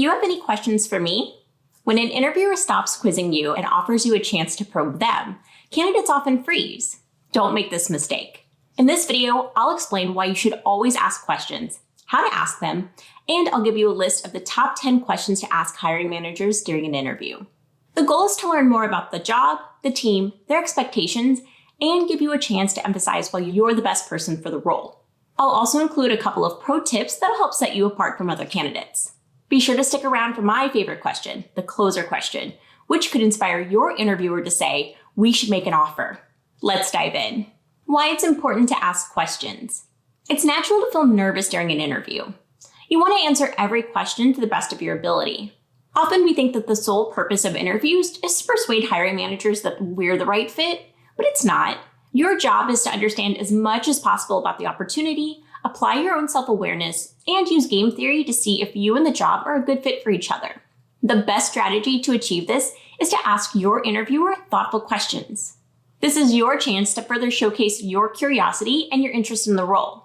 you have any questions for me? When an interviewer stops quizzing you and offers you a chance to probe them, candidates often freeze. Don't make this mistake. In this video, I'll explain why you should always ask questions, how to ask them, and I'll give you a list of the top 10 questions to ask hiring managers during an interview. The goal is to learn more about the job, the team, their expectations, and give you a chance to emphasize why you're the best person for the role. I'll also include a couple of pro tips that'll help set you apart from other candidates. Be sure to stick around for my favorite question, the closer question, which could inspire your interviewer to say, "We should make an offer." Let's dive in. Why it's important to ask questions. It's natural to feel nervous during an interview. You want to answer every question to the best of your ability. Often we think that the sole purpose of interviews is to persuade hiring managers that we're the right fit, but it's not. Your job is to understand as much as possible about the opportunity, apply your own self-awareness, and use game theory to see if you and the job are a good fit for each other. The best strategy to achieve this is to ask your interviewer thoughtful questions. This is your chance to further showcase your curiosity and your interest in the role.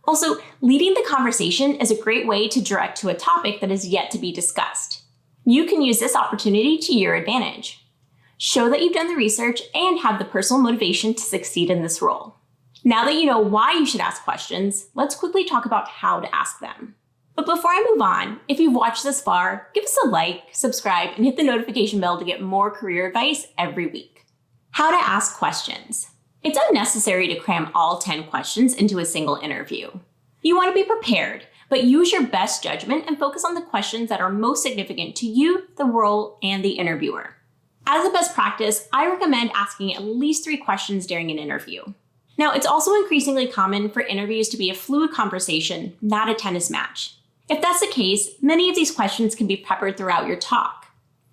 Also, leading the conversation is a great way to direct to a topic that is yet to be discussed. You can use this opportunity to your advantage. Show that you've done the research and have the personal motivation to succeed in this role. Now that you know why you should ask questions, let's quickly talk about how to ask them. But before I move on, if you've watched this far, give us a like, subscribe, and hit the notification bell to get more career advice every week. How to ask questions. It's unnecessary to cram all 10 questions into a single interview. You want to be prepared, but use your best judgment and focus on the questions that are most significant to you, the role, and the interviewer. As a best practice, I recommend asking at least 3 questions during an interview. Now, it's also increasingly common for interviews to be a fluid conversation, not a tennis match. If that's the case, many of these questions can be peppered throughout your talk.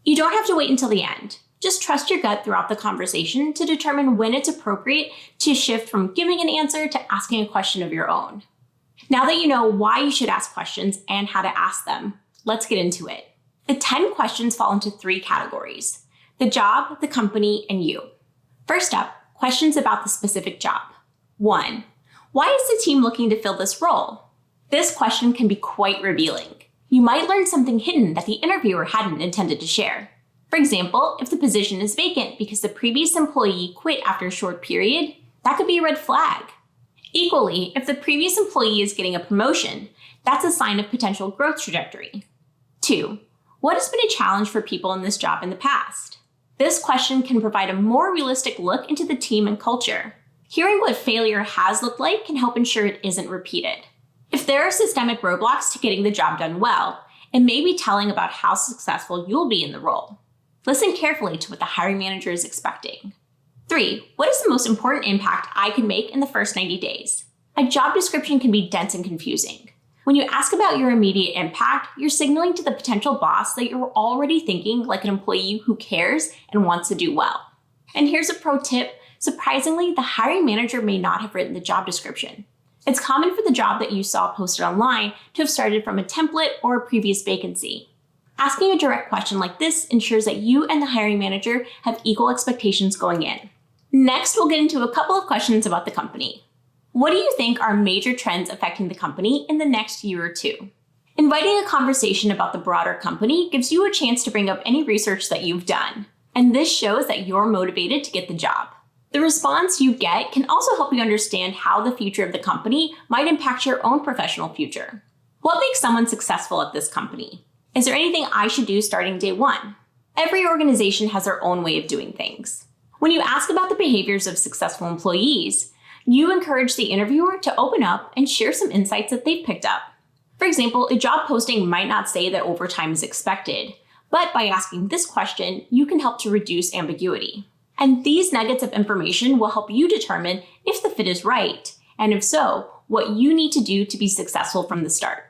You don't have to wait until the end. Just trust your gut throughout the conversation to determine when it's appropriate to shift from giving an answer to asking a question of your own. Now that you know why you should ask questions and how to ask them, let's get into it. The 10 questions fall into 3 categories: the job, the company, and you. First up, questions about the specific job. 1. Why is the team looking to fill this role? This question can be quite revealing. You might learn something hidden that the interviewer hadn't intended to share. For example, if the position is vacant because the previous employee quit after a short period, that could be a red flag. Equally, if the previous employee is getting a promotion, that's a sign of potential growth trajectory. 2. What has been a challenge for people in this job in the past? This question can provide a more realistic look into the team and culture. Hearing what failure has looked like can help ensure it isn't repeated. If there are systemic roadblocks to getting the job done well, it may be telling about how successful you'll be in the role. Listen carefully to what the hiring manager is expecting. 3. What is the most important impact I can make in the first 90 days? A job description can be dense and confusing. When you ask about your immediate impact, you're signaling to the potential boss that you're already thinking like an employee who cares and wants to do well. And here's a pro tip. Surprisingly, the hiring manager may not have written the job description. It's common for the job that you saw posted online to have started from a template or a previous vacancy. Asking a direct question like this ensures that you and the hiring manager have equal expectations going in. Next, we'll get into a couple of questions about the company. What do you think are major trends affecting the company in the next year or 2? Inviting a conversation about the broader company gives you a chance to bring up any research that you've done, and this shows that you're motivated to get the job. The response you get can also help you understand how the future of the company might impact your own professional future. What makes someone successful at this company? Is there anything I should do starting day 1? Every organization has their own way of doing things. When you ask about the behaviors of successful employees, you encourage the interviewer to open up and share some insights that they've picked up. For example, a job posting might not say that overtime is expected, but by asking this question, you can help to reduce ambiguity. And these nuggets of information will help you determine if the fit is right, and if so, what you need to do to be successful from the start.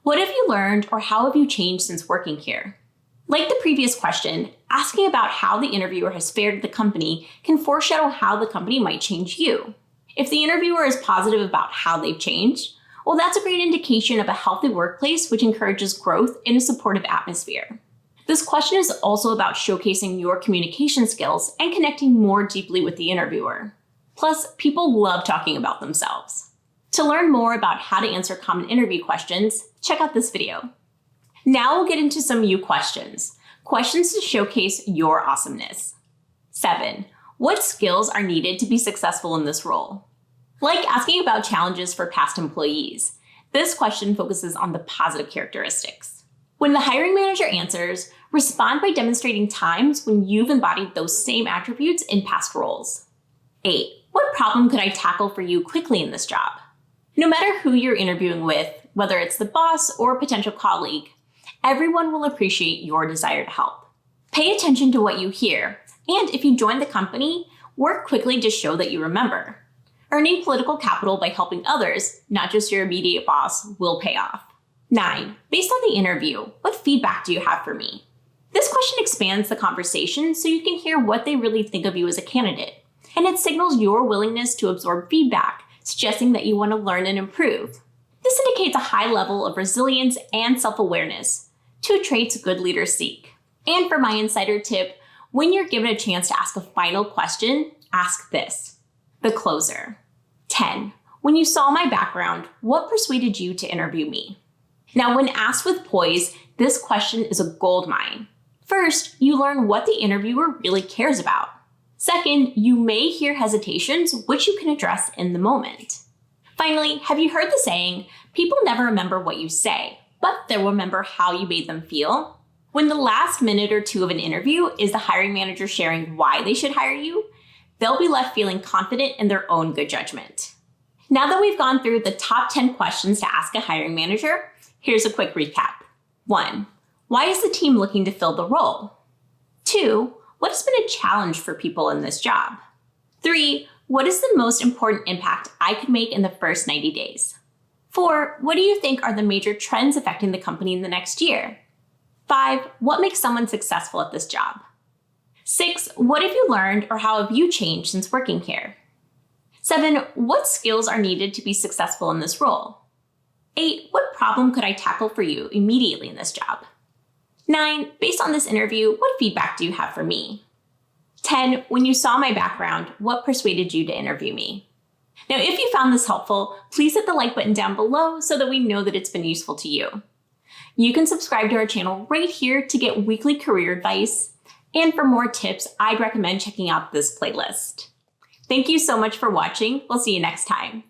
What have you learned or how have you changed since working here? Like the previous question, asking about how the interviewer has fared at the company can foreshadow how the company might change you. If the interviewer is positive about how they've changed, well, that's a great indication of a healthy workplace which encourages growth in a supportive atmosphere. This question is also about showcasing your communication skills and connecting more deeply with the interviewer. Plus, people love talking about themselves. To learn more about how to answer common interview questions, check out this video. Now we'll get into some you questions. Questions to showcase your awesomeness. 7. What skills are needed to be successful in this role? Like asking about challenges for past employees, this question focuses on the positive characteristics. When the hiring manager answers, respond by demonstrating times when you've embodied those same attributes in past roles. 8. What problem could I tackle for you quickly in this job? No matter who you're interviewing with, whether it's the boss or a potential colleague, everyone will appreciate your desire to help. Pay attention to what you hear, and if you join the company, work quickly to show that you remember. Earning political capital by helping others, not just your immediate boss, will pay off. 9. Based on the interview, what feedback do you have for me? This question expands the conversation so you can hear what they really think of you as a candidate, and it signals your willingness to absorb feedback, suggesting that you want to learn and improve. This indicates a high level of resilience and self-awareness, 2 traits good leaders seek. And for my insider tip, when you're given a chance to ask a final question, ask this. The closer. 10. When you saw my background, what persuaded you to interview me? Now, when asked with poise, this question is a goldmine. First, you learn what the interviewer really cares about. Second, you may hear hesitations, which you can address in the moment. Finally, have you heard the saying, people never remember what you say, but they'll remember how you made them feel? When the last minute or two of an interview is the hiring manager sharing why they should hire you, they'll be left feeling confident in their own good judgment. Now that we've gone through the top 10 questions to ask a hiring manager, here's a quick recap. 1. Why is the team looking to fill the role? 2. What has been a challenge for people in this job? 3. What is the most important impact I could make in the first 90 days? 4. What do you think are the major trends affecting the company in the next year? 5. What makes someone successful at this job? 6. What have you learned or how have you changed since working here? 7. What skills are needed to be successful in this role? 8. What problem could I tackle for you immediately in this job? 9. Based on this interview, what feedback do you have for me? 10. When you saw my background, what persuaded you to interview me? Now, if you found this helpful, please hit the like button down below so that we know that it's been useful to you. You can subscribe to our channel right here to get weekly career advice. And for more tips, I'd recommend checking out this playlist. Thank you so much for watching. We'll see you next time.